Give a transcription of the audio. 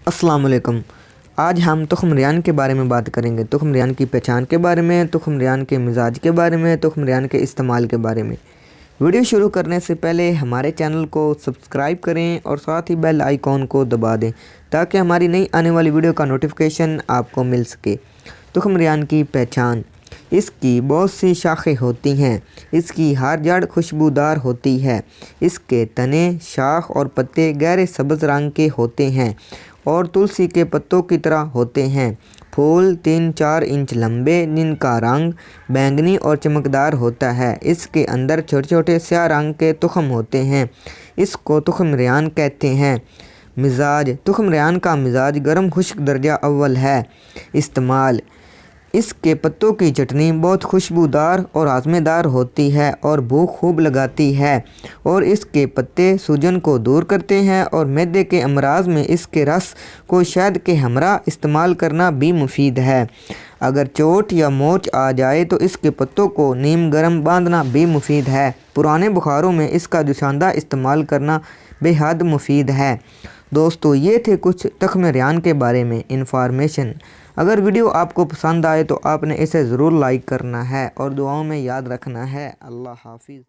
अस्सलाम वालेकुम। आज हम तुख़्म रियान के बारे में बात करेंगे। तुख़्म रियान की पहचान के बारे में, तुख़्म रियान के मिजाज के बारे में, तुख़्म रियान के इस्तेमाल के बारे में। वीडियो शुरू करने से पहले हमारे चैनल को सब्सक्राइब करें और साथ ही बेल आइकॉन को दबा दें ताकि हमारी नई आने वाली वीडियो का नोटिफिकेशन आपको मिल सके। तुख़्म रियान की पहचान। इसकी बहुत सी शाखें होती हैं। इसकी हर जड़ खुशबूदार होती है। इसके तने, शाख और पत्ते गहरे सब्ज़ रंग के होते हैं और तुलसी के पत्तों की तरह होते हैं। फूल 3-4 इंच लंबे, जिनका रंग बैंगनी और चमकदार होता है। इसके अंदर छोटे छोटे स्याह रंग के तुख़्म होते हैं। इसको तुख़्म रियान कहते हैं। मिजाज। तुख़्म रियान का मिजाज गर्म खुश्क दर्जा अव्वल है। इस्तेमाल। इसके पत्तों की चटनी बहुत खुशबूदार और आज़मेदार होती है और भूख खूब लगाती है और इसके पत्ते सूजन को दूर करते हैं और मैदे के अमराज में इसके रस को शहद के हमरा इस्तेमाल करना भी मुफीद है। अगर चोट या मोच आ जाए तो इसके पत्तों को नीम गर्म बांधना भी मुफीद है। पुराने बुखारों में इसका जुशांदा इस्तेमाल करना बेहद मुफीद है। दोस्तों, ये थे कुछ तुख़्म रियान के बारे में इंफॉर्मेशन। अगर वीडियो आपको पसंद आए तो आपने इसे ज़रूर लाइक करना है और दुआओं में याद रखना है। अल्लाह हाफिज़।